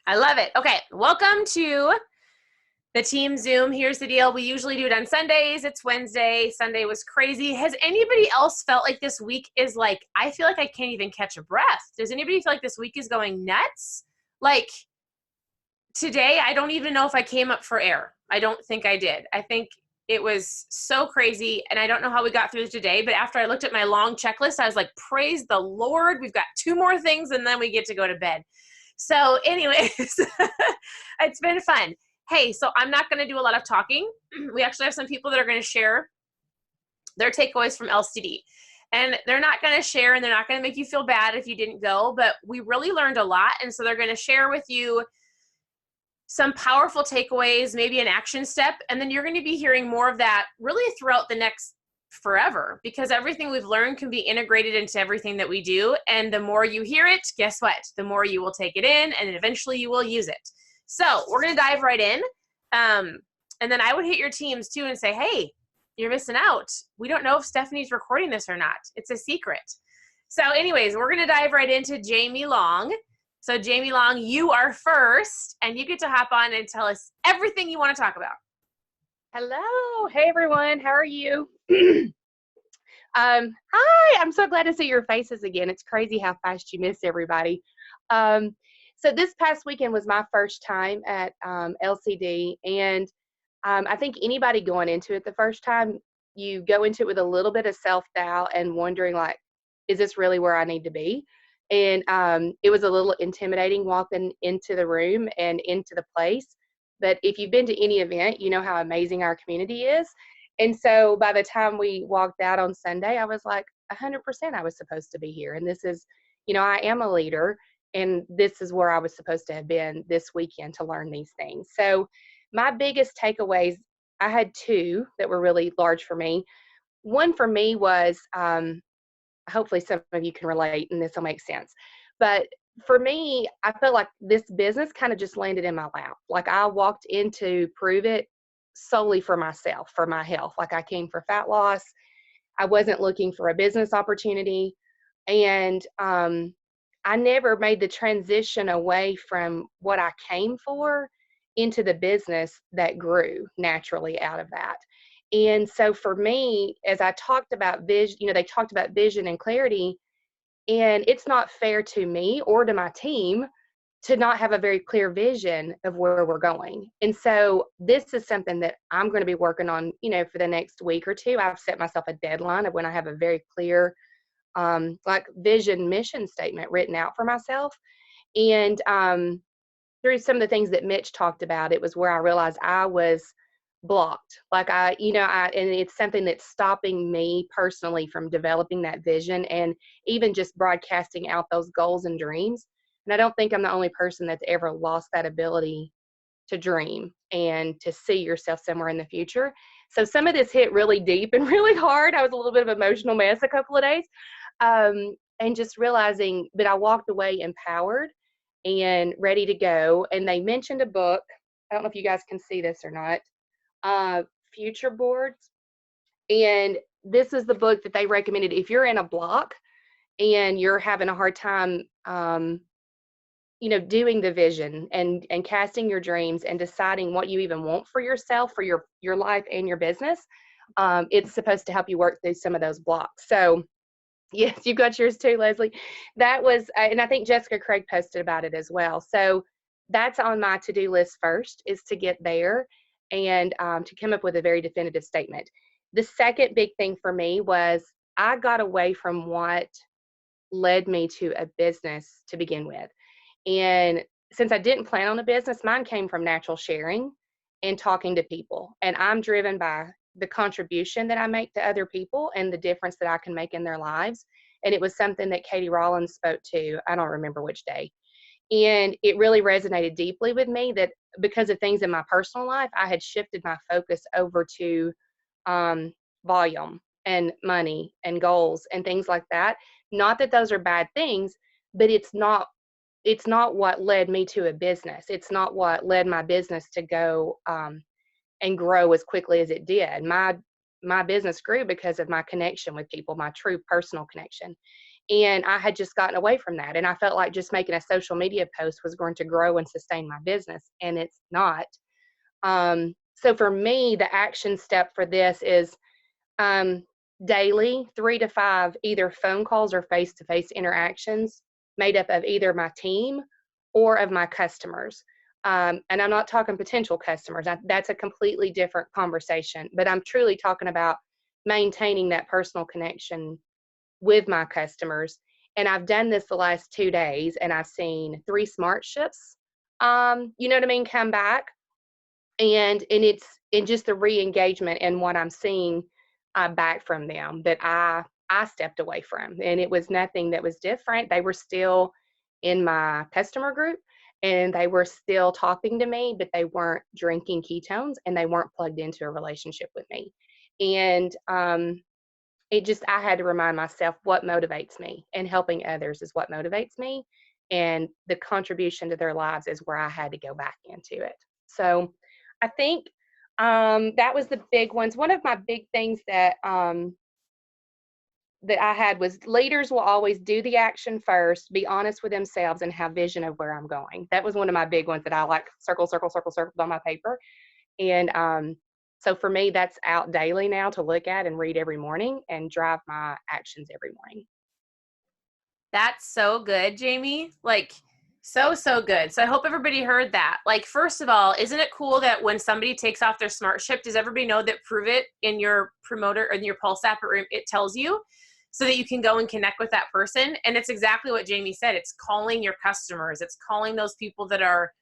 I love it. Okay, welcome to the team Zoom. Here's the deal. We usually do it on Sundays. It's Wednesday. Sunday was crazy. Has anybody else felt like this week is like, I feel like I can't even catch a breath? Does anybody feel like this week is going nuts? Like today, I don't even know if I came up for air. I don't think I did. I think it was so crazy, and I don't know how we got through today, but after I looked at my long checklist, I was like, praise the Lord. We've got 2 more things, and then we get to go to bed. So anyways, it's been fun. Hey, so I'm not going to do a lot of talking. We actually have some people that are going to share their takeaways from LCD. And they're not going to share and they're not going to make you feel bad if you didn't go, but we really learned a lot. And so they're going to share with you some powerful takeaways, maybe an action step. And then you're going to be hearing more of that really throughout the next forever, because everything we've learned can be integrated into everything that we do. And the more you hear it, guess what? The more you will take it in, and eventually you will use it. So we're going to dive right in. And then I would hit your teams too and say, hey, you're missing out. We don't know if Stephanie's recording this or not. It's a secret. So anyways, we're going to dive right into Jamie Long. So Jamie Long, you are first, and you get to hop on and tell us everything you want to talk about. Hello. Hey, everyone. How are you? Hi. I'm so glad to see your faces again. It's crazy how fast you miss everybody. So this past weekend was my first time at LCD, and I think anybody going into it the first time, you go into it with a little bit of self-doubt and wondering, like, is this really where I need to be? And it was a little intimidating walking into the room and into the place. But if you've been to any event, you know how amazing our community is. And so by the time we walked out on Sunday, I was like, 100% I was supposed to be here. And this is, I am a leader, and this is where I was supposed to have been this weekend to learn these things. So my biggest takeaways, I had 2 that were really large for me. One for me was, hopefully some of you can relate and this will make sense. But for me, I felt like this business kind of just landed in my lap. Like I walked into Prove It solely for myself, for my health. Like I came for fat loss. I wasn't looking for a business opportunity. And I never made the transition away from what I came for into the business that grew naturally out of that. And so for me, as I talked about vision, they talked about vision and clarity, and it's not fair to me or to my team to not have a very clear vision of where we're going. And so this is something that I'm going to be working on, for the next week or 2. I've set myself a deadline of when I have a very clear, vision mission statement written out for myself. And through some of the things that Mitch talked about, it was where I realized I was blocked. Like and it's something that's stopping me personally from developing that vision and even just broadcasting out those goals and dreams. And I don't think I'm the only person that's ever lost that ability to dream and to see yourself somewhere in the future. So some of this hit really deep and really hard. I was a little bit of an emotional mess a couple of days. And just realizing that I walked away empowered and ready to go. And they mentioned a book. I don't know if you guys can see this or not. Future Boards. And this is the book that they recommended. If you're in a block and you're having a hard time, doing the vision and casting your dreams and deciding what you even want for yourself, for your life and your business, it's supposed to help you work through some of those blocks. So yes, you've got yours too, Leslie. That was, and I think Jessica Craig posted about it as well. So that's on my to-do list first, is to get there and to come up with a very definitive statement. The second big thing for me was I got away from what led me to a business to begin with. And since I didn't plan on a business, mine came from natural sharing and talking to people. And I'm driven by the contribution that I make to other people and the difference that I can make in their lives. And it was something that Katie Rollins spoke to, I don't remember which day. And it really resonated deeply with me that because of things in my personal life, I had shifted my focus over to volume and money and goals and things like that. Not that those are bad things, but it's not what led me to a business. It's not what led my business to go and grow as quickly as it did. My business grew because of my connection with people, my true personal connection. And I had just gotten away from that. And I felt like just making a social media post was going to grow and sustain my business. And it's not. So for me, the action step for this is um, daily 3 to 5 either phone calls or face to face interactions made up of either my team or of my customers. And I'm not talking potential customers, that's a completely different conversation, but I'm truly talking about maintaining that personal connection with my customers. And I've done this the last 2 days and I've seen 3 SmartShips, you know what I mean, come back. And it's in just the re-engagement and what I'm seeing back from them that I stepped away from, and it was nothing that was different. They were still in my customer group and they were still talking to me, but they weren't drinking ketones and they weren't plugged into a relationship with me. And it just, I had to remind myself what motivates me, and helping others is what motivates me, and the contribution to their lives is where I had to go back into it. So I think that was the big ones. One of my big things that that I had was leaders will always do the action first, be honest with themselves, and have vision of where I'm going. That was one of my big ones that I like circled on my paper. And so for me, that's out daily now to look at and read every morning and drive my actions every morning. That's so good, Jamie. Like, so good. So I hope everybody heard that. Like, first of all, isn't it cool that when somebody takes off their SmartShip, does everybody know that Prove It in your promoter or in your Pulse app, it tells you so that you can go and connect with that person? And it's exactly what Jamie said. It's calling your customers. It's calling those people that are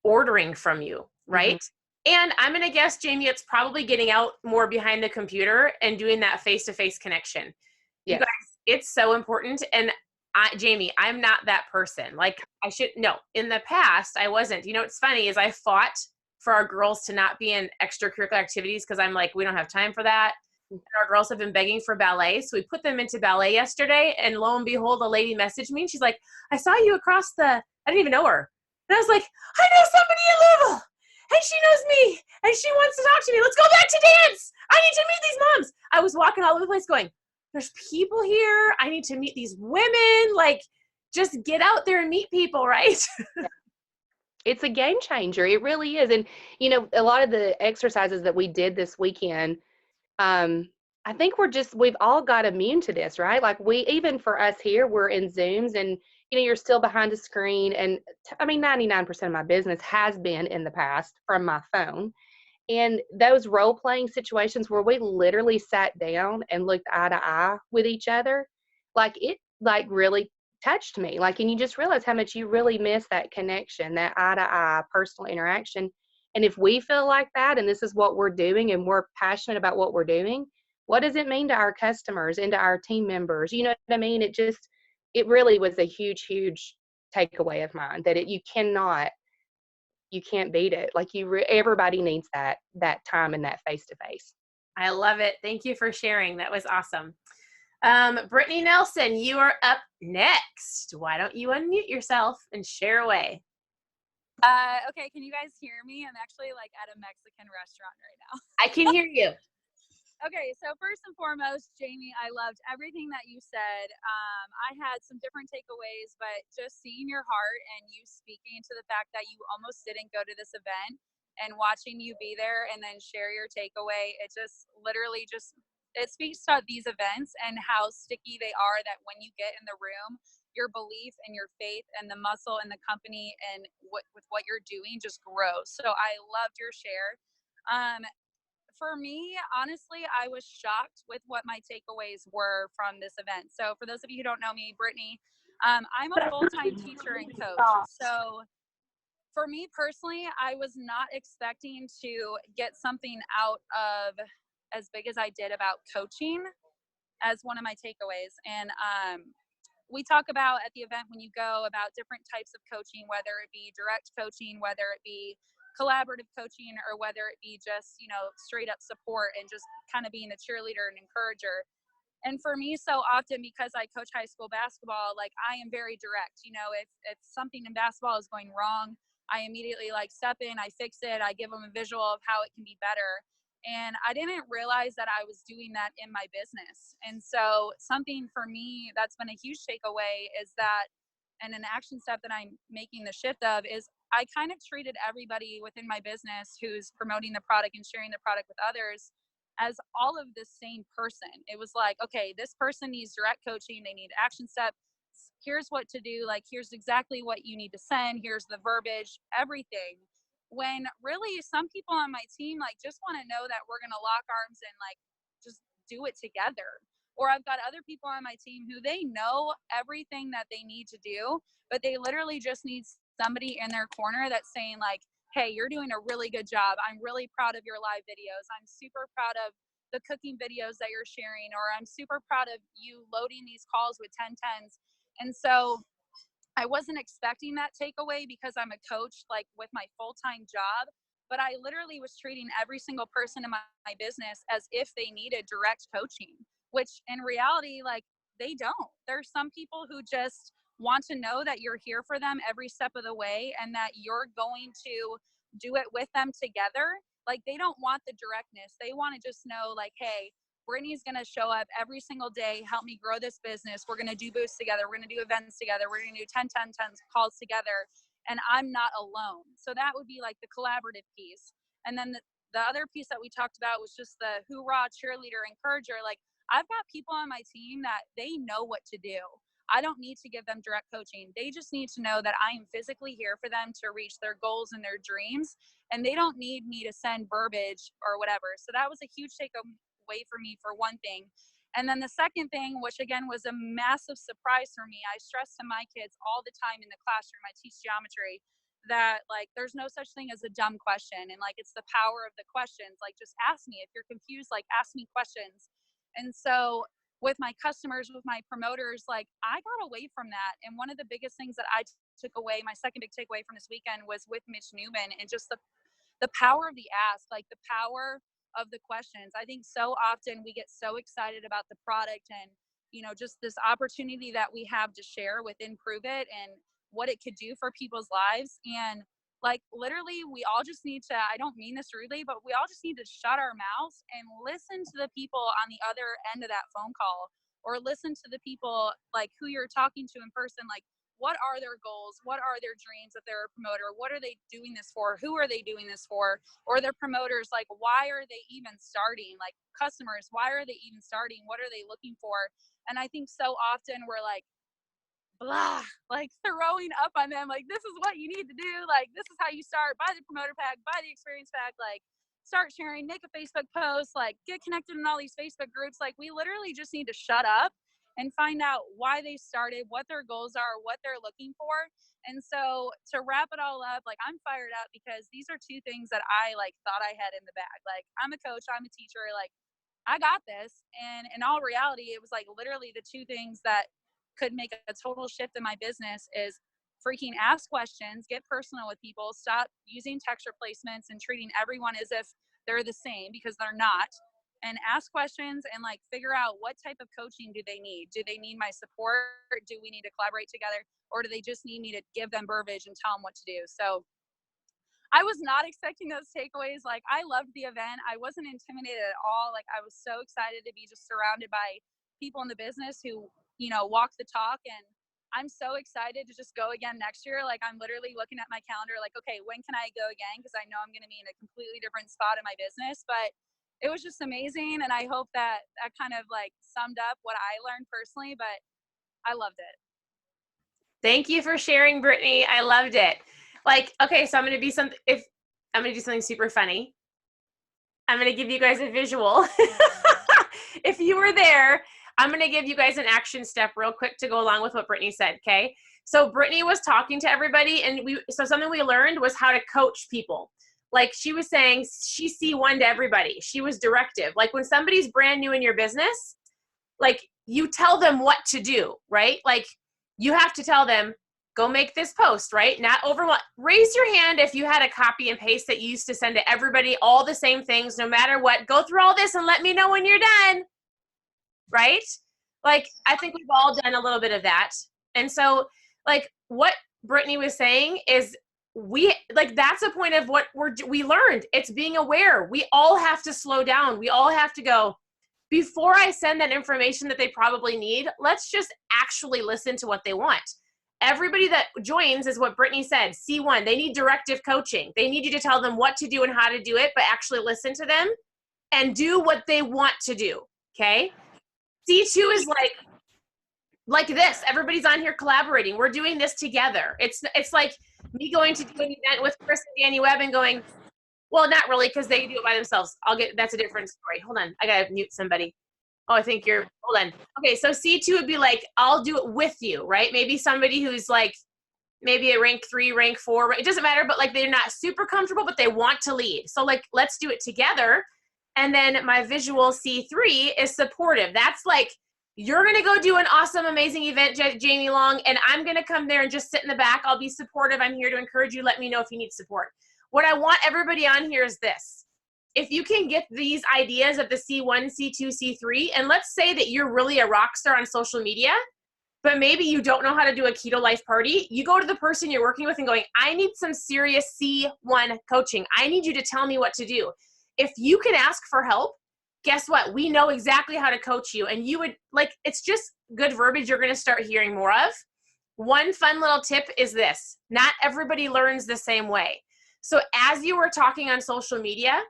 ordering from you, right? Mm-hmm. And I'm going to guess, Jamie, it's probably getting out more behind the computer and doing that face-to-face connection. Yes. You guys, it's so important. And Jamie, I'm not that person. Like, in the past, I wasn't. You know, what's funny is I fought for our girls to not be in extracurricular activities because I'm like, we don't have time for that. And our girls have been begging for ballet. So we put them into ballet yesterday. And lo and behold, a lady messaged me and she's like, I saw you across I didn't even know her. And I was like, I know somebody in Louisville and she knows me and she wants to talk to me. Let's go back to dance. I need to meet these moms. I was walking all over the place going, there's people here. I need to meet these women. Like, just get out there and meet people, right? It's a game changer. It really is. And, you know, a lot of the exercises that we did this weekend, I think we've all got immune to this, right? Like even for us here, we're in Zooms and, you know, you're still behind a screen. And I mean, 99% of my business has been in the past from my phone. And those role playing situations where we literally sat down and looked eye to eye with each other, like it like really touched me. Like, and you just realize how much you really miss that connection, that eye to eye personal interaction. And if we feel like that, and this is what we're doing, and we're passionate about what we're doing, what does it mean to our customers and to our team members? You know what I mean? It really was a huge, huge takeaway of mine that you can't beat it. Like everybody needs that time and that face to face. I love it. Thank you for sharing. That was awesome. Brittany Nelson, you are up next. Why don't you unmute yourself and share away? Okay, can you guys hear me? I'm actually like at a Mexican restaurant right now. I can hear you. Okay, so first and foremost, Jamie, I loved everything that you said. I had some different takeaways, but just seeing your heart and you speaking to the fact that you almost didn't go to this event and watching you be there and then share your takeaway, it just literally it speaks to these events and how sticky they are, that when you get in the room, your belief and your faith and the muscle and the company and with what you're doing just grows. So I loved your share. For me, honestly, I was shocked with what my takeaways were from this event. So for those of you who don't know me, Brittany, I'm a full-time teacher and coach. So for me personally, I was not expecting to get something out of as big as I did about coaching as one of my takeaways. And we talk about at the event when you go about different types of coaching, whether it be direct coaching, whether it be collaborative coaching, or whether it be just, you know, straight up support and just kind of being a cheerleader and encourager. And for me, so often, because I coach high school basketball, like I am very direct. You know, if something in basketball is going wrong, I immediately like step in, I fix it, I give them a visual of how it can be better. And I didn't realize that I was doing that in my business. And so something for me that's been a huge takeaway is that, and an action step that I'm making the shift of is I kind of treated everybody within my business who's promoting the product and sharing the product with others as all of the same person. It was like, okay, this person needs direct coaching. They need action steps. Here's what to do. Like, here's exactly what you need to send. Here's the verbiage, everything. When really some people on my team like just want to know that we're going to lock arms and like just do it together. Or I've got other people on my team who they know everything that they need to do, but they literally just need somebody in their corner that's saying like, hey, you're doing a really good job. I'm really proud of your live videos. I'm super proud of the cooking videos that you're sharing, or I'm super proud of you loading these calls with 1010s. And so I wasn't expecting that takeaway because I'm a coach like with my full-time job, but I literally was treating every single person in my business as if they needed direct coaching, which in reality, like they don't. There's some people who just want to know that you're here for them every step of the way and that you're going to do it with them together. Like they don't want the directness. They want to just know like, hey, Brittany's going to show up every single day, help me grow this business. We're going to do booths together. We're going to do events together. We're going to do 10 calls together. And I'm not alone. So that would be like the collaborative piece. And then the other piece that we talked about was just the hoorah, cheerleader, encourager. Like I've got people on my team that they know what to do. I don't need to give them direct coaching. They just need to know that I am physically here for them to reach their goals and their dreams. And they don't need me to send verbiage or whatever. So that was a huge takeaway for me for one thing. And then the second thing, which again was a massive surprise for me, I stress to my kids all the time in the classroom, I teach geometry, that like there's no such thing as a dumb question. And like it's the power of the questions. Like just ask me. If you're confused, like ask me questions. And so with my customers, with my promoters, like I got away from that. And one of the biggest things that I took away, my second big takeaway from this weekend was with Mitch Newman and just the power of the ask, like the power of the questions. I think so often we get so excited about the product and, you know, just this opportunity that we have to share with Improve It and what it could do for people's lives. And like literally we all just need to, I don't mean this rudely, but we all just need to shut our mouths and listen to the people on the other end of that phone call, or listen to the people like who you're talking to in person. Like what are their goals? What are their dreams if they're a promoter? What are they doing this for? Who are they doing this for? Or their promoters, like why are they even starting? Like customers, why are they even starting? What are they looking for? And I think so often we're like, blah, like throwing up on them, like this is what you need to do, like this is how you start, buy the promoter pack, buy the experience pack, like start sharing, make a Facebook post, like get connected in all these Facebook groups. Like we literally just need to shut up and find out why they started, what their goals are, what they're looking for. And so to wrap it all up, like I'm fired up because these are two things that I like thought I had in the bag. Like I'm a coach, I'm a teacher, like I got this. And in all reality, it was like literally the two things that could make a total shift in my business is freaking ask questions, get personal with people, stop using text replacements and treating everyone as if they're the same because they're not, and ask questions and like figure out what type of coaching do they need. Do they need my support? Do we need to collaborate together? Or do they just need me to give them verbiage and tell them what to do? So I was not expecting those takeaways. Like I loved the event. I wasn't intimidated at all. Like I was so excited to be just surrounded by people in the business who, you know, walk the talk. And I'm so excited to just go again next year. Like I'm literally looking at my calendar like, okay, when can I go again? Because I know I'm going to be in a completely different spot in my business. But it was just amazing. And I hope that that kind of like summed up what I learned personally, but I loved it. Thank you for sharing, Brittany. I loved it. Like, okay, so I'm going to do something super funny. I'm going to give you guys a visual. If you were there, I'm going to give you guys an action step real quick to go along with what Brittany said. Okay. So Brittany was talking to everybody and so something we learned was how to coach people. Like she was saying, she C1 to everybody. She was directive. Like when somebody's brand new in your business, like you tell them what to do, right? Like you have to tell them, go make this post, right? Not overwhelm. Raise your hand if you had a copy and paste that you used to send to everybody, all the same things, no matter what. Go through all this and let me know when you're done, right? Like, I think we've all done a little bit of that. And so, like, what Brittany was saying is that's the point of what we learned. It's being aware. We all have to slow down. We all have to go, before I send that information that they probably need, let's just actually listen to what they want. Everybody that joins is what Brittany said, C1, they need directive coaching. They need you to tell them what to do and how to do it, but actually listen to them and do what they want to do, okay? C2 is like this. Everybody's on here collaborating. We're doing this together. It's like me going to do an event with Chris and Danny Webb and going, well, not really, because they do it by themselves. That's a different story. Hold on. I got to mute somebody. Oh, I think hold on. Okay, so C2 would be like, I'll do it with you, right? Maybe somebody who's like, maybe a rank 3, rank 4. It doesn't matter, but like they're not super comfortable, but they want to lead. So like, let's do it together. And then my visual C3 is supportive. That's like, you're going to go do an awesome, amazing event, Jamie Long, and I'm going to come there and just sit in the back. I'll be supportive. I'm here to encourage you. Let me know if you need support. What I want everybody on here is this. If you can get these ideas of the C1, C2, C3, and let's say that you're really a rock star on social media, but maybe you don't know how to do a keto life party, you go to the person you're working with and going, I need some serious C1 coaching. I need you to tell me what to do. If you can ask for help, guess what? We know exactly how to coach you. And you would it's just good verbiage you're going to start hearing more of. One fun little tip is this. Not everybody learns the same way. So as you were talking on social media,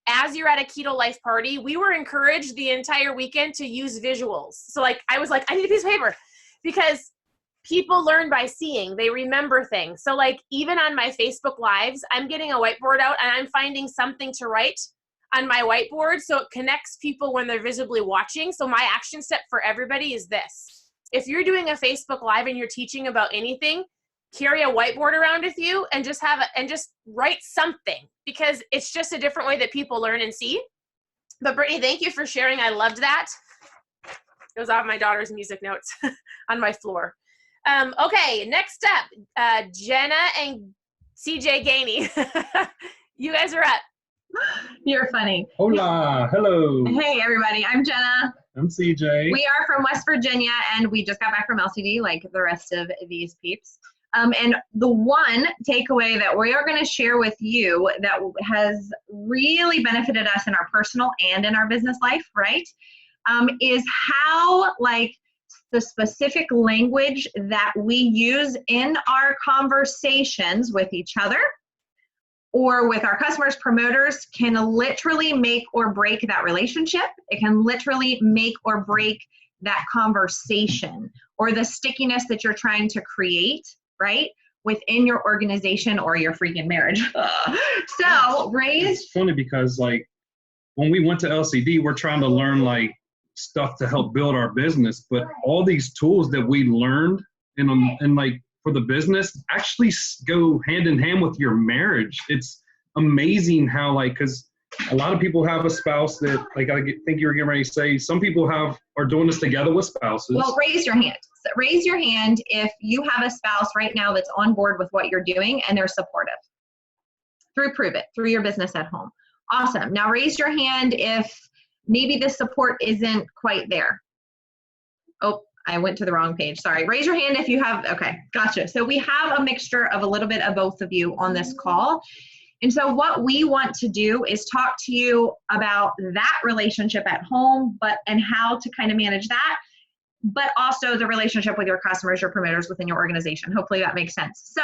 as you're at a keto life party, we were encouraged the entire weekend to use visuals. So I was like, I need a piece of paper, because people learn by seeing. They remember things. So even on my Facebook Lives, I'm getting a whiteboard out and I'm finding something to write on my whiteboard so it connects people when they're visibly watching. So my action step for everybody is this. If you're doing a Facebook Live and you're teaching about anything, carry a whiteboard around with you and just write something, because it's just a different way that people learn and see. But Brittany, thank you for sharing. I loved that. It was off my daughter's music notes on my floor. Okay, next up, Jenna and CJ Gainey. You guys are up. You're funny. Hola, hello. Hey everybody, I'm Jenna. I'm CJ. We are from West Virginia and we just got back from LCD like the rest of these peeps. And the one takeaway that we are going to share with you that has really benefited us in our personal and in our business life, right, is how the specific language that we use in our conversations with each other or with our customers, promoters, can literally make or break that relationship. It can literally make or break that conversation or the stickiness that you're trying to create, right, within your organization or your freaking marriage. So, It's funny because when we went to LCD, we're trying to learn stuff to help build our business, but all these tools that we learned and for the business actually go hand in hand with your marriage. It's amazing how because a lot of people have a spouse that I think you were getting ready to say, some people are doing this together with spouses. Well, raise your hand. Raise your hand if you have a spouse right now that's on board with what you're doing and they're supportive. Prove it through your business at home. Awesome. Now raise your hand if maybe the support isn't quite there. Oh, I went to the wrong page. Sorry. Raise your hand if you have. Okay, gotcha. So we have a mixture of a little bit of both of you on this call. And so what we want to do is talk to you about that relationship at home, and how to kind of manage that, but also the relationship with your customers, your promoters within your organization. Hopefully that makes sense.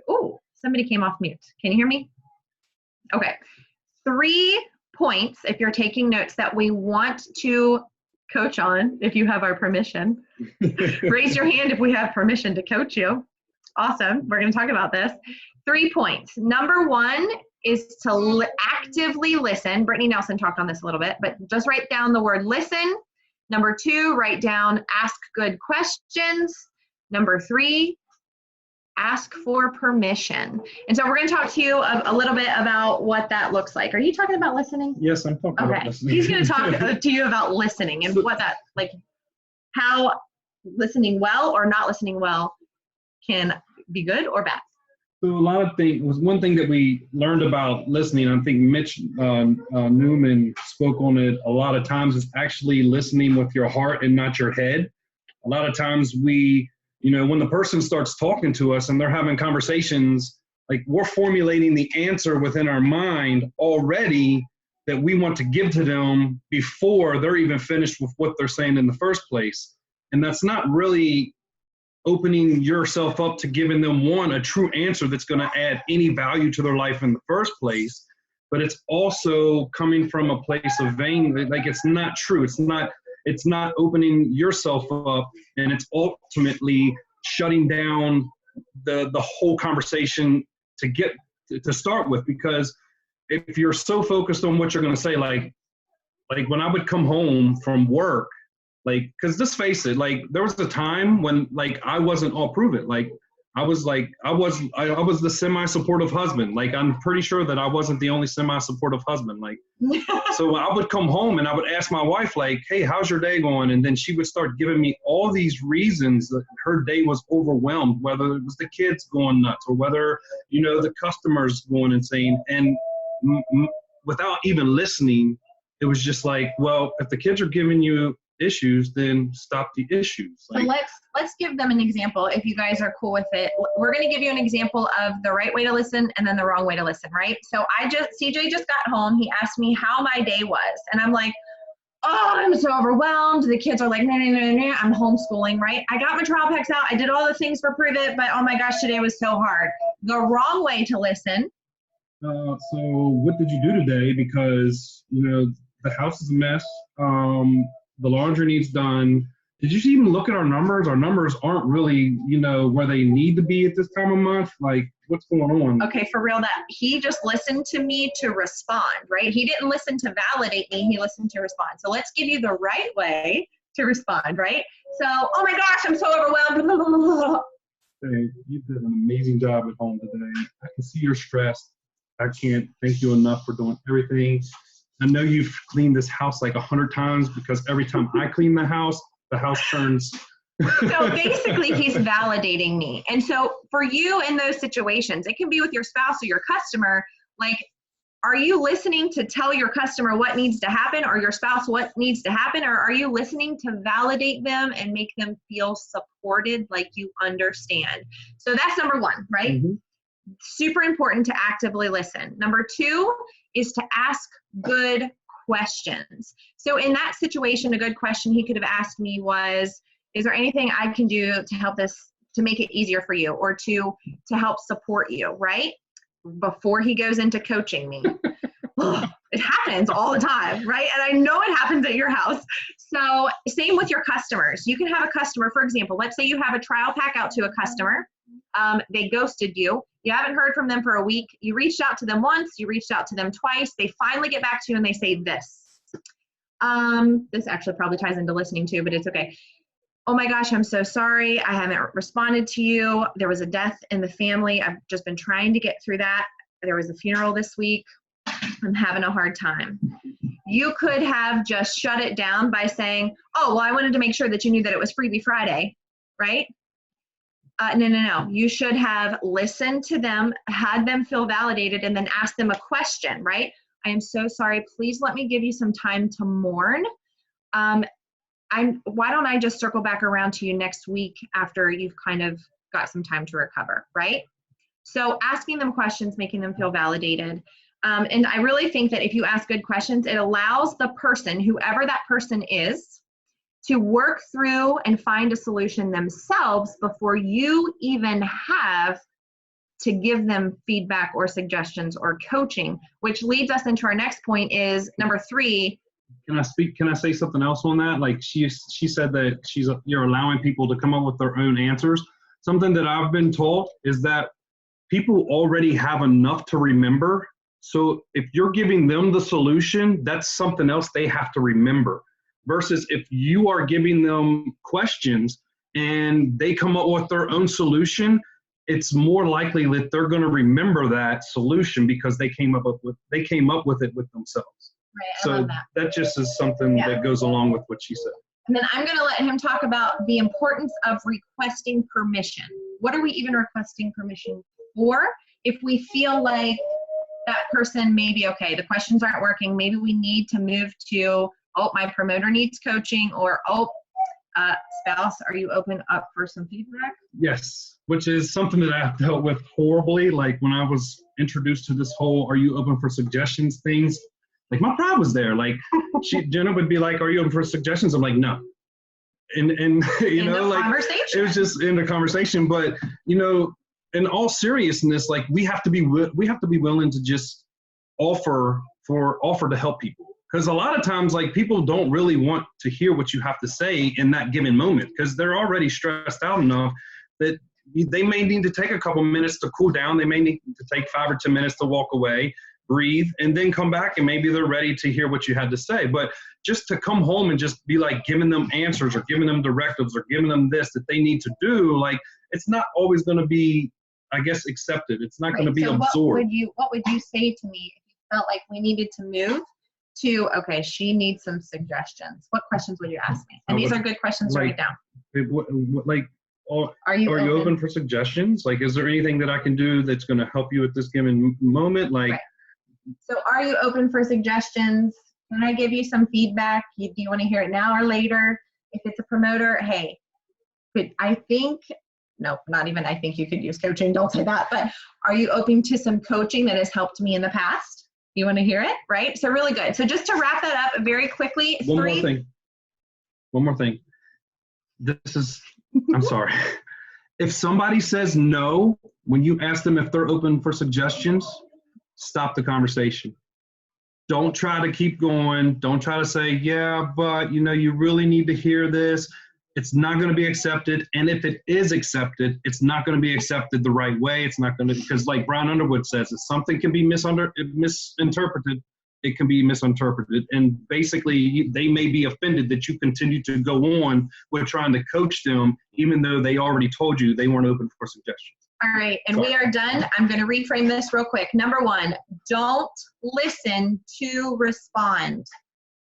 Oh, somebody came off mute. Can you hear me? Okay. 3 points, if you're taking notes, that we want to coach on, if you have our permission. Raise your hand if we have permission to coach you. Awesome. We're going to talk about this. 3 points. Number 1 is to actively listen. Brittany Nelson talked on this a little bit, but just write down the word listen. Number 2, write down ask good questions. Number 3, ask for permission. And so we're going to talk to you a little bit about what that looks like. Are you talking about listening? Yes, I'm talking about listening. He's going to talk to you about listening and what that, how listening well or not listening well can be good or bad. So a lot of things, one thing that we learned about listening, I think Mitch Newman spoke on it a lot of times, is actually listening with your heart and not your head. A lot of times we you know, when the person starts talking to us and they're having conversations, like we're formulating the answer within our mind already that we want to give to them before they're even finished with what they're saying in the first place. And that's not really opening yourself up to giving them a true answer that's going to add any value to their life in the first place. But it's also coming from a place of vain, like it's not true. It's not opening yourself up, and it's ultimately shutting down the whole conversation to start with. Because if you're so focused on what you're going to say, like when I would come home from work, like, because let's face it, like there was a time when like I wasn't all proven. Like I was the semi-supportive husband. Like I'm pretty sure that I wasn't the only semi-supportive husband. Like so I would come home and I would ask my wife, like, hey, how's your day going? And then she would start giving me all these reasons that her day was overwhelmed, whether it was the kids going nuts or whether, you know, the customers going insane. And without even listening, it was just like, well, if the kids are giving you issues, then stop the issues. So let's give them an example if you guys are cool with it. We're going to give you an example of the right way to listen and then the wrong way to listen, right? So CJ just got home. He asked me how my day was. And I'm like, oh, I'm so overwhelmed. The kids are like, no. I'm homeschooling, right? I got my trial packs out. I did all the things for Prove It, but oh my gosh, today was so hard. The wrong way to listen. So what did you do today? Because, you know, the house is a mess. The laundry needs done. Did you even look at our numbers? Our numbers aren't really, you know, where they need to be at this time of month. Like, what's going on? Okay, for real, that he just listened to me to respond, right? He didn't listen to validate me. He listened to respond. So let's give you the right way to respond, right? So, oh my gosh, I'm so overwhelmed. Hey, you did an amazing job at home today. I can see you're stressed. I can't thank you enough for doing everything. I know you've cleaned this house like 100 times because every time I clean the house turns. So basically he's validating me. And so for you in those situations, it can be with your spouse or your customer, like, are you listening to tell your customer what needs to happen or your spouse what needs to happen? Or are you listening to validate them and make them feel supported, like you understand? So that's number one, right? Mm-hmm. Super important to actively listen. Number two is to ask good questions. So in that situation, a good question he could have asked me was, is there anything I can do to help this, to make it easier for you or to help support you, right? Before he goes into coaching me. It happens all the time, right? And I know it happens at your house. So same with your customers. You can have a customer, for example, let's say you have a trial pack out to a customer. They ghosted you. You haven't heard from them for a week. You reached out to them once. You reached out to them twice. They finally get back to you and they say this. This actually probably ties into listening too, but it's okay. Oh my gosh, I'm so sorry. I haven't responded to you. There was a death in the family. I've just been trying to get through that. There was a funeral this week. I'm having a hard time. You could have just shut it down by saying, oh, well, I wanted to make sure that you knew that it was Freebie Friday, right? No. You should have listened to them, had them feel validated, and then asked them a question, right? I am so sorry. Please let me give you some time to mourn. Why don't I just circle back around to you next week after you've kind of got some time to recover, right? So asking them questions, making them feel validated. And I really think that if you ask good questions, it allows the person, whoever that person is, to work through and find a solution themselves before you even have to give them feedback or suggestions or coaching, which leads us into our next point is number 3. Can I say something else on that? Like she said that you're allowing people to come up with their own answers. Something that I've been taught is that people already have enough to remember. So if you're giving them the solution, that's something else they have to remember. Versus if you are giving them questions and they come up with their own solution, it's more likely that they're going to remember that solution because they came up with it with themselves. Right, I love that. That just is something that goes along with what she said. And then I'm going to let him talk about the importance of requesting permission. What are we even requesting permission for? If we feel like that person maybe, okay, the questions aren't working, maybe we need to move to, oh, my promoter needs coaching, or, oh, spouse, are you open up for some feedback? Yes, which is something that I've dealt with horribly. Like when I was introduced to this whole "Are you open for suggestions?" things, like my pride was there. Like Jenna would be like, "Are you open for suggestions?" I'm like, "No," and you know, like it was just in the conversation. But you know, in all seriousness, like we have to be willing to just offer to help people. Because a lot of times, like, people don't really want to hear what you have to say in that given moment because they're already stressed out enough that they may need to take a couple minutes to cool down. They may need to take 5 or 10 minutes to walk away, breathe, and then come back, and maybe they're ready to hear what you had to say. But just to come home and just be like giving them answers or giving them directives or giving them this that they need to do, like, it's not always going to be, I guess, accepted. It's not going to be absorbed. What would you say to me if you felt like we needed to move to, okay, she needs some suggestions? What questions would you ask me? And these are good questions to write down. Are you open for suggestions? Like, is there anything that I can do that's going to help you at this given moment? Like, right. So are you open for suggestions? Can I give you some feedback? Do you want to hear it now or later? If it's a promoter, hey, not even I think you could use coaching. Don't say that. But are you open to some coaching that has helped me in the past? You want to hear it, right? So really good. So just to wrap that up very quickly. One more thing. I'm sorry. If somebody says no, when you ask them if they're open for suggestions, stop the conversation. Don't try to keep going. Don't try to say, yeah, but you know, you really need to hear this. It's not going to be accepted. And if it is accepted, it's not going to be accepted the right way. It's not going to, because like Brian Underwood says, if something can be misinterpreted, it can be misinterpreted. And basically, they may be offended that you continue to go on with trying to coach them, even though they already told you they weren't open for suggestions. All right, and we are done. I'm going to reframe this real quick. Number 1, don't listen to respond.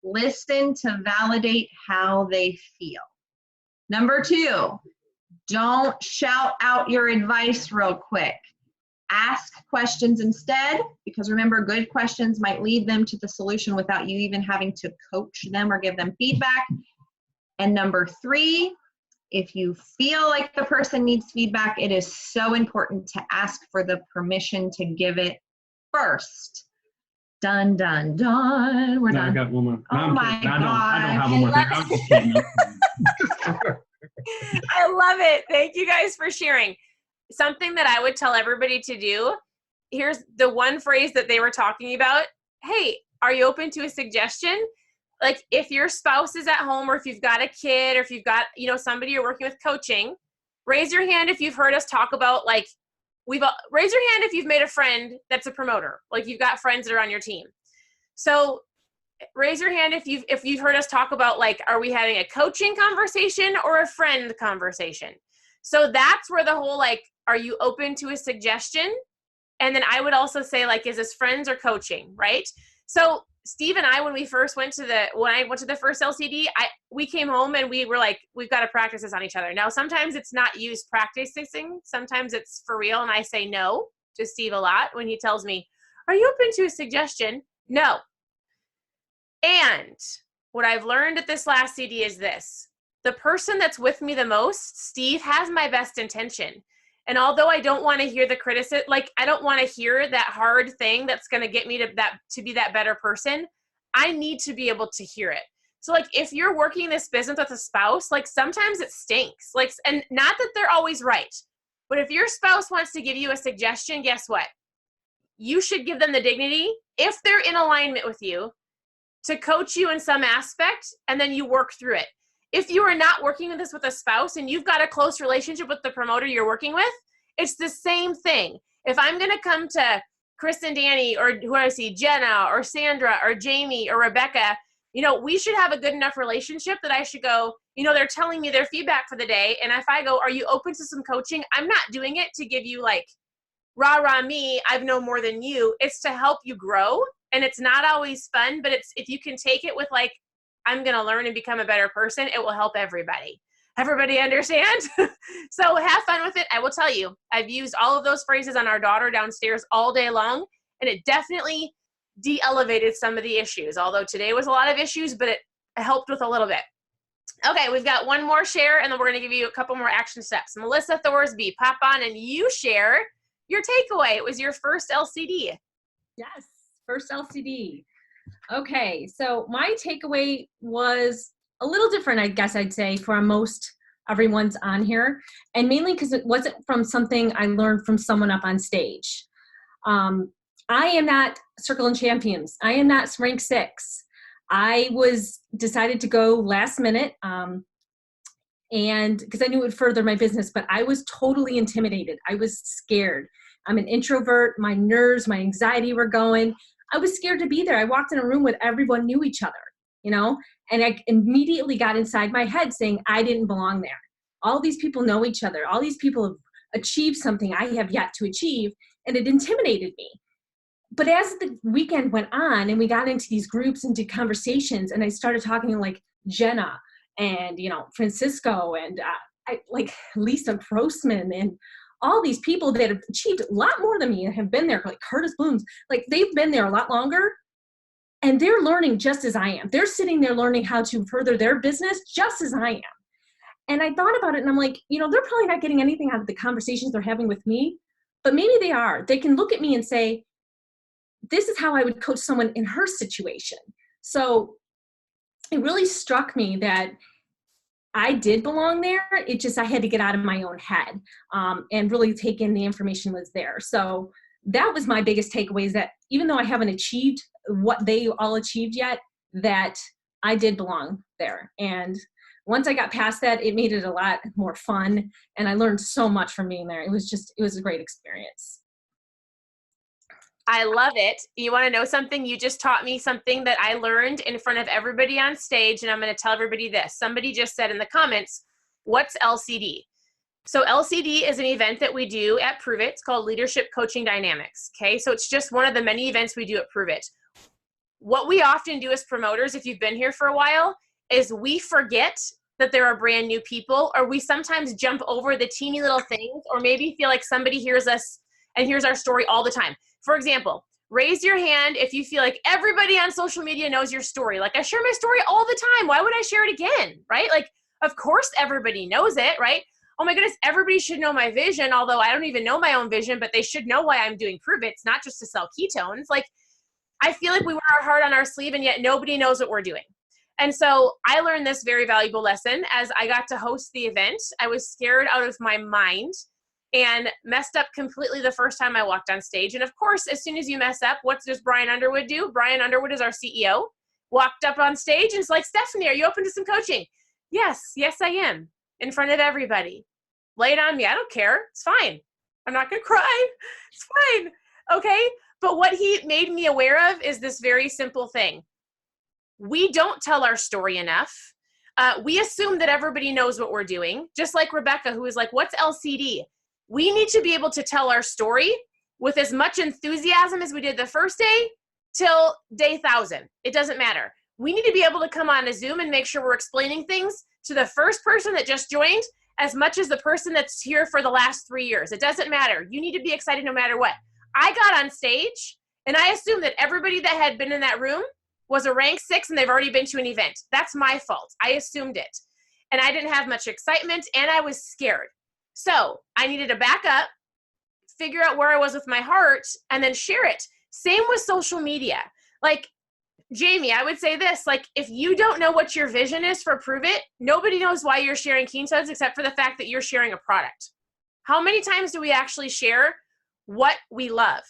Listen to validate how they feel. Number 2, don't shout out your advice real quick. Ask questions instead, because remember, good questions might lead them to the solution without you even having to coach them or give them feedback. And number 3, if you feel like the person needs feedback, it is so important to ask for the permission to give it first. Done, done, done. We're done. I got one more. Oh my God. I don't have one more thing. I'm just kidding. I love it. Thank you guys for sharing. Something that I would tell everybody to do, here's the one phrase that they were talking about. Hey, are you open to a suggestion? Like if your spouse is at home, or if you've got a kid, or if you've got, you know, somebody you're working with coaching, raise your hand if you've heard us talk about, like, raise your hand if you've made a friend that's a promoter, like you've got friends that are on your team. So raise your hand if you've heard us talk about, like, are we having a coaching conversation or a friend conversation? So that's where the whole, like, are you open to a suggestion? And then I would also say, like, is this friends or coaching, right? So Steve and I, when I went to the first LCD, we came home and we were like, we've got to practice this on each other. Now, sometimes it's not used practicing. Sometimes it's for real. And I say no to Steve a lot when he tells me, are you open to a suggestion? No. And what I've learned at this last CD is this. The person that's with me the most, Steve, has my best intention. And although I don't want to hear the criticism, like I don't want to hear that hard thing that's going to get me to be that better person, I need to be able to hear it. So like if you're working this business with a spouse, like sometimes it stinks. Like, and not that they're always right, but if your spouse wants to give you a suggestion, guess what? You should give them the dignity, if they're in alignment with you, to coach you in some aspect, and then you work through it. If you are not working with this with a spouse and you've got a close relationship with the promoter you're working with, it's the same thing. If I'm going to come to Chris and Danny, or who I see, Jenna or Sandra or Jamie or Rebecca, you know, we should have a good enough relationship that I should go, you know, they're telling me their feedback for the day. And if I go, are you open to some coaching? I'm not doing it to give you like, rah, rah, me, I've known more than you. It's to help you grow. And it's not always fun, but it's, if you can take it with like, I'm going to learn and become a better person, it will help everybody. Everybody understand? So have fun with it. I will tell you, I've used all of those phrases on our daughter downstairs all day long, and it definitely de-elevated some of the issues. Although today was a lot of issues, but it helped with a little bit. Okay, we've got one more share, and then we're going to give you a couple more action steps. Melissa Thorsby, pop on and you share your takeaway. It was your first LCD. Yes, first LCD. Okay, so my takeaway was a little different, I guess I'd say, for most everyone's on here, and mainly because it wasn't from something I learned from someone up on stage. I am not Circle and Champions. I am not rank 6. I decided to go last minute, and because I knew it would further my business, but I was totally intimidated. I was scared. I'm an introvert. My nerves, my anxiety were going. I was scared to be there. I walked in a room with everyone knew each other, and I immediately got inside my head saying I didn't belong there. All these people know each other. All these people have achieved something I have yet to achieve, and it intimidated me. But as the weekend went on and we got into these groups and did conversations, and I started talking like Jenna and, Francisco and like Lisa Grossman and all these people that have achieved a lot more than me and have been there, like Curtis Blooms, like they've been there a lot longer and they're learning just as I am. They're sitting there learning how to further their business just as I am. And I thought about it and I'm like, they're probably not getting anything out of the conversations they're having with me, but maybe they are. They can look at me and say, this is how I would coach someone in her situation. So it really struck me that I did belong there. It just, I had to get out of my own head and really take in the information was there. So that was my biggest takeaway, is that even though I haven't achieved what they all achieved yet, that I did belong there. And once I got past that, it made it a lot more fun. And I learned so much from being there. It was a great experience. I love it. You want to know something? You just taught me something that I learned in front of everybody on stage, and I'm going to tell everybody this. Somebody just said in the comments, what's LCD? So LCD is an event that we do at Prove It. It's called Leadership Coaching Dynamics. Okay, so it's just one of the many events we do at Prove It. What we often do as promoters, if you've been here for a while, is we forget that there are brand new people, or we sometimes jump over the teeny little things, or maybe feel like somebody hears us and hears our story all the time. For example, raise your hand if you feel like everybody on social media knows your story. Like, I share my story all the time. Why would I share it again, right? Like, of course everybody knows it, right? Oh my goodness, everybody should know my vision, although I don't even know my own vision, but they should know why I'm doing Prove It. It's not just to sell ketones. Like, I feel like we wear our heart on our sleeve and yet nobody knows what we're doing. And so I learned this very valuable lesson as I got to host the event. I was scared out of my mind and messed up completely the first time I walked on stage. And of course, as soon as you mess up, what does Brian Underwood do? Brian Underwood is our CEO. Walked up on stage and it's like, Stephanie, are you open to some coaching? Yes, I am. In front of everybody. Lay it on me. I don't care. It's fine. I'm not going to cry. It's fine. Okay? But what he made me aware of is this very simple thing. We don't tell our story enough. We assume that everybody knows what we're doing. Just like Rebecca, who is like, what's LCD? We need to be able to tell our story with as much enthusiasm as we did the first day till day 1,000. It doesn't matter. We need to be able to come on a Zoom and make sure we're explaining things to the first person that just joined as much as the person that's here for the last 3 years. It doesn't matter. You need to be excited no matter what. I got on stage and I assumed that everybody that had been in that room was a rank 6 and they've already been to an event. That's my fault. I assumed it. And I didn't have much excitement and I was scared. So I needed to back up, figure out where I was with my heart, and then share it. Same with social media. Like, Jamie, I would say this, like, if you don't know what your vision is for Prove It, nobody knows why you're sharing ketones except for the fact that you're sharing a product. How many times do we actually share what we love?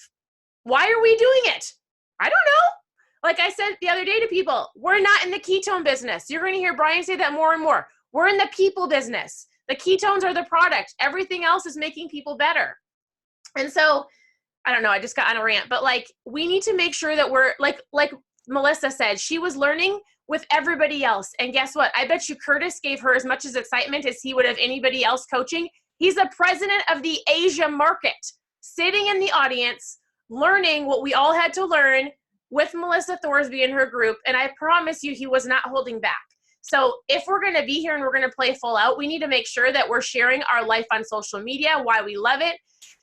Why are we doing it? I don't know. Like I said the other day to people, we're not in the ketone business. You're going to hear Brian say that more and more. We're in the people business. The ketones are the product. Everything else is making people better. And so, I don't know, I just got on a rant, but like, we need to make sure that we're like Melissa said, she was learning with everybody else. And guess what? I bet you Curtis gave her as much as excitement as he would have anybody else coaching. He's the president of the Asia market, sitting in the audience, learning what we all had to learn with Melissa Thorsby and her group. And I promise you, he was not holding back. So if we're going to be here and we're going to play full out, we need to make sure that we're sharing our life on social media, why we love it,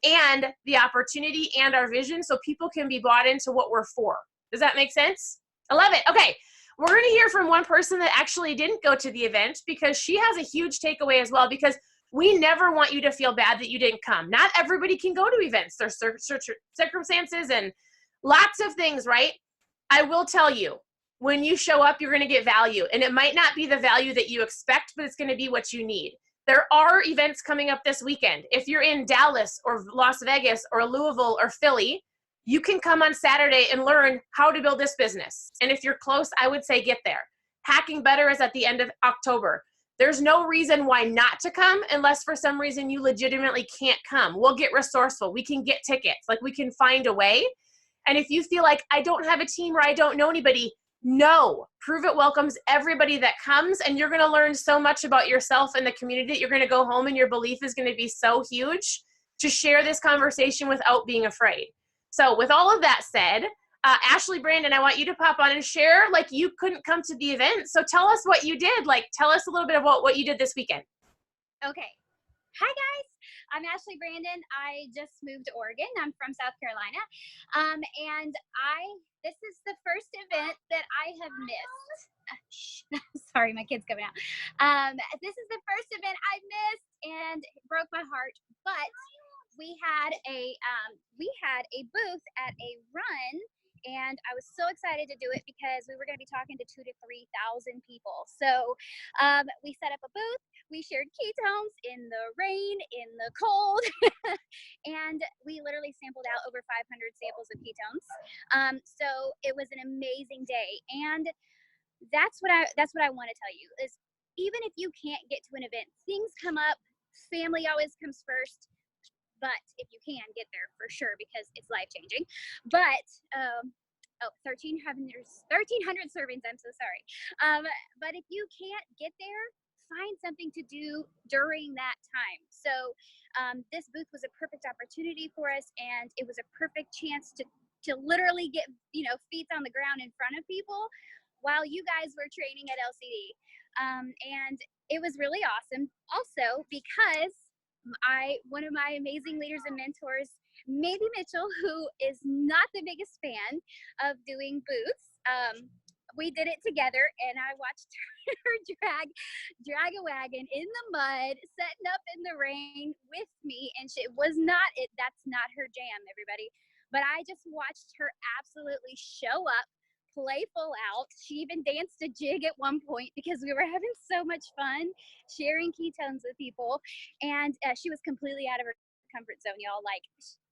and the opportunity and our vision so people can be bought into what we're for. Does that make sense? I love it. Okay. we're going to hear from one person that actually didn't go to the event because she has a huge takeaway as well, because we never want you to feel bad that you didn't come. Not everybody can go to events. There's circumstances and lots of things, right? I will tell you, when you show up, you're going to get value, and it might not be the value that you expect, but it's going to be what you need. There are events coming up this weekend. If you're in Dallas or Las Vegas or Louisville or Philly, you can come on Saturday and learn how to build this business. And if you're close, I would say get there. Hacking Better is at the end of October. There's no reason why not to come unless for some reason you legitimately can't come. We'll get resourceful. We can get tickets. Like, we can find a way. And if you feel like I don't have a team or I don't know anybody, no. Prove It welcomes everybody that comes, and you're going to learn so much about yourself and the community that you're going to go home and your belief is going to be so huge to share this conversation without being afraid. So with all of that said, Ashley, Brandon, I want you to pop on and share, like, you couldn't come to the event. So tell us what you did. Like, tell us a little bit about what you did this weekend. Okay. Hi, guys. I'm Ashley Brandon. I just moved to Oregon. I'm from South Carolina. And this is the first event that I have missed. Sorry, my kid's coming out. This is the first event I missed, and it broke my heart. But we had a booth at a run, and I was so excited to do it because we were going to be talking to 2,000 to 3,000 people. So we set up a booth. We shared ketones in the rain, in the cold, and we literally sampled out over 500 samples of ketones. So it was an amazing day, and that's what I want to tell you is, even if you can't get to an event, things come up. Family always comes first. But if you can, get there for sure, because it's life-changing. But 1,300 servings, I'm so sorry. But if you can't get there, find something to do during that time. So this booth was a perfect opportunity for us, and it was a perfect chance to literally get, feet on the ground in front of people while you guys were training at LCD. And it was really awesome also because one of my amazing leaders and mentors, Maybe Mitchell, who is not the biggest fan of doing booths, we did it together, and I watched her drag a wagon in the mud, setting up in the rain with me, and that's not her jam, everybody. But I just watched her absolutely show up, play full out. She even danced a jig at one point because we were having so much fun sharing ketones with people. And she was completely out of her comfort zone, y'all. Like,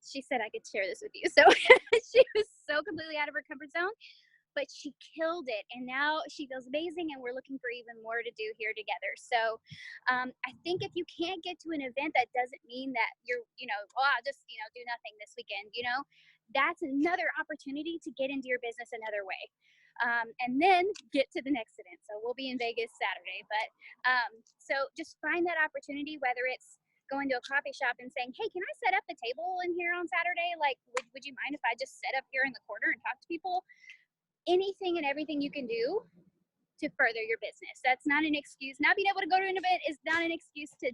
she said I could share this with you. So she was so completely out of her comfort zone, but she killed it. And now she feels amazing, and we're looking for even more to do here together. So I think if you can't get to an event, that doesn't mean that you're, I'll just, do nothing this weekend, That's another opportunity to get into your business another way. And then get to the next event. So we'll be in Vegas Saturday. But so just find that opportunity, whether it's going to a coffee shop and saying, hey, can I set up a table in here on Saturday? Like, would you mind if I just set up here in the corner and talk to people? Anything and everything you can do to further your business. That's not an excuse. Not being able to go to an event is not an excuse to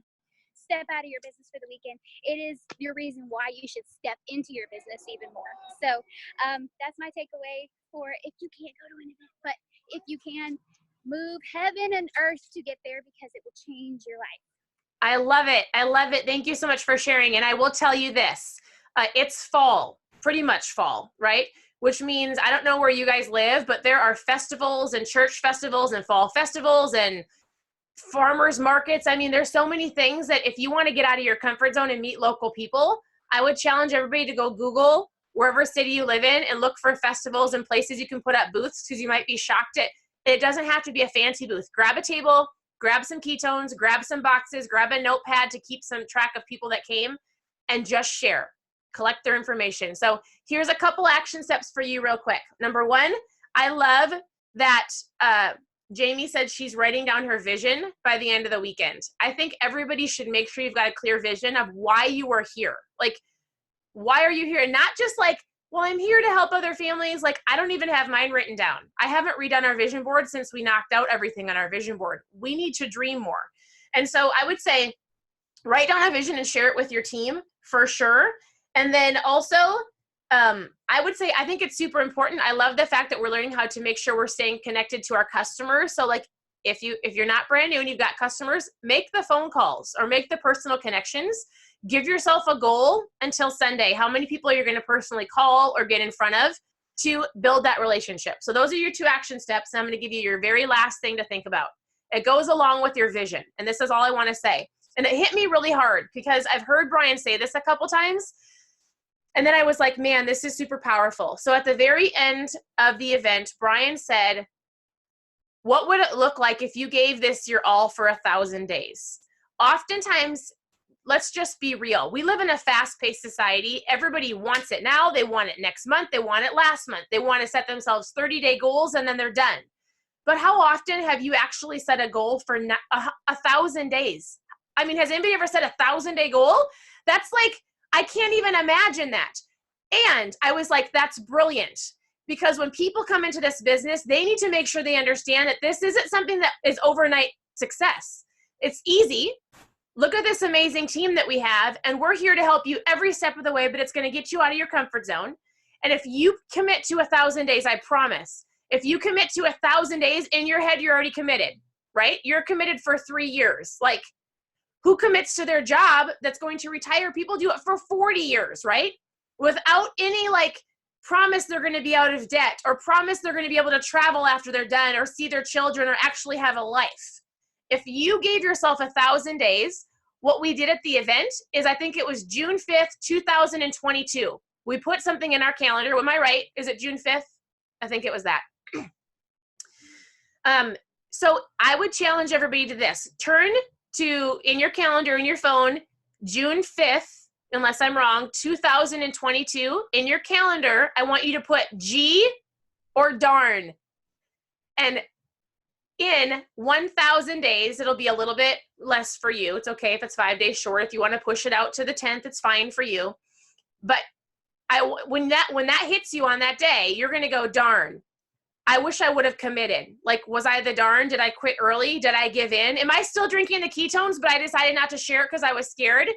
step out of your business for the weekend. It is your reason why you should step into your business even more. So that's my takeaway for if you can't go to an event, but if you can, move heaven and earth to get there, because it will change your life. I love it. I love it. Thank you so much for sharing. And I will tell you this, it's fall, pretty much fall, right? Which means, I don't know where you guys live, but there are festivals and church festivals and fall festivals and farmers markets. I mean, there's so many things that if you want to get out of your comfort zone and meet local people, I would challenge everybody to go Google wherever city you live in and look for festivals and places you can put up booths, because you might be shocked at, it doesn't have to be a fancy booth. Grab a table, grab some ketones, grab some boxes, grab a notepad to keep some track of people that came, and just share. Collect their information. So here's a couple action steps for you real quick. Number one, I love that Jamie said she's writing down her vision by the end of the weekend. I think everybody should make sure you've got a clear vision of why you are here. Like, why are you here? And not just like, well, I'm here to help other families. Like, I don't even have mine written down. I haven't redone our vision board since we knocked out everything on our vision board. We need to dream more. And so I would say, write down a vision and share it with your team for sure. And then also I would say, I think it's super important. I love the fact that we're learning how to make sure we're staying connected to our customers. So like, if you're not brand new and you've got customers, make the phone calls or make the personal connections. Give yourself a goal until Sunday. How many people you're going to personally call or get in front of to build that relationship. So those are your 2 action steps. And I'm going to give you your very last thing to think about. It goes along with your vision. And this is all I want to say. And it hit me really hard because I've heard Brian say this a couple times. And then I was like, man, this is super powerful. So at the very end of the event, Brian said, what would it look like if you gave this your all for 1,000 days? Oftentimes, let's just be real. We live in a fast-paced society. Everybody wants it now. They want it next month. They want it last month. They want to set themselves 30-day goals and then they're done. But how often have you actually set a goal for 1,000 days? I mean, has anybody ever set a 1,000-day goal? That's like, I can't even imagine that. And I was like, that's brilliant. Because when people come into this business, they need to make sure they understand that this isn't something that is overnight success. It's easy. Look at this amazing team that we have, and we're here to help you every step of the way, but it's going to get you out of your comfort zone. And if you commit to 1,000 days, I promise, if you commit to 1,000 days, in your head, you're already committed, right? You're committed for 3 years. Like, who commits to their job that's going to retire? People do it for 40 years, right? Without any like promise they're going to be out of debt or promise they're going to be able to travel after they're done or see their children or actually have a life. If you gave yourself 1,000 days, what we did at the event is, I think it was June 5th, 2022. We put something in our calendar. Am I right? Is it June 5th? I think it was that. So I would challenge everybody to this. Turn to, in your calendar, in your phone, June 5th, unless I'm wrong, 2022. In your calendar, I want you to put G or darn. And in 1,000 days, it'll be a little bit less for you. It's okay if it's 5 days short. If you want to push it out to the 10th, it's fine for you. But when that hits you on that day, you're going to go, darn, I wish I would have committed. Like, was I the darn? Did I quit early? Did I give in? Am I still drinking the ketones, but I decided not to share it because I was scared?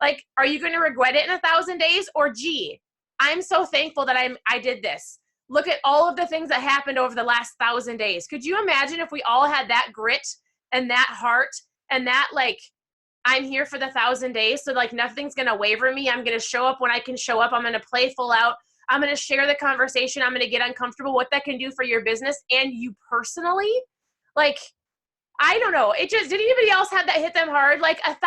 Like, are you going to regret it in 1,000 days? Or, gee, I'm so thankful that I did this. Look at all of the things that happened over the last 1,000 days. Could you imagine if we all had that grit and that heart and that, like, I'm here for the 1,000 days, so, like, nothing's going to waver me. I'm going to show up when I can show up. I'm going to play full out. I'm going to share the conversation. I'm going to get uncomfortable, what that can do for your business and you personally. Like, I don't know. Did anybody else have that hit them hard? Like, 1,000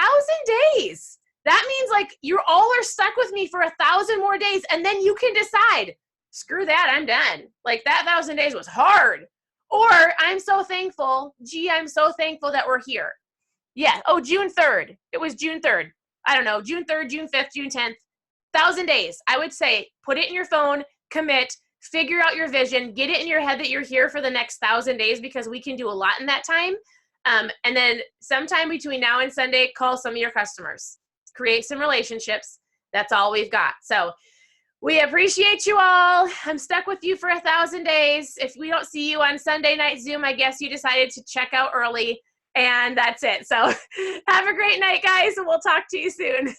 days. That means, like, you all are stuck with me for 1,000 more days, and then you can decide, screw that, I'm done. Like, that 1,000 days was hard. Or, I'm so thankful. Gee, I'm so thankful that we're here. Yeah. Oh, June 3rd. It was June 3rd. I don't know. June 3rd, June 5th, June 10th. 1,000 days. I would say put it in your phone, commit, figure out your vision, get it in your head that you're here for the next 1,000 days because we can do a lot in that time. And then sometime between now and Sunday, call some of your customers. Create some relationships. That's all we've got. So we appreciate you all. I'm stuck with you for 1,000 days. If we don't see you on Sunday night Zoom, I guess you decided to check out early. And that's it. So have a great night, guys, and we'll talk to you soon.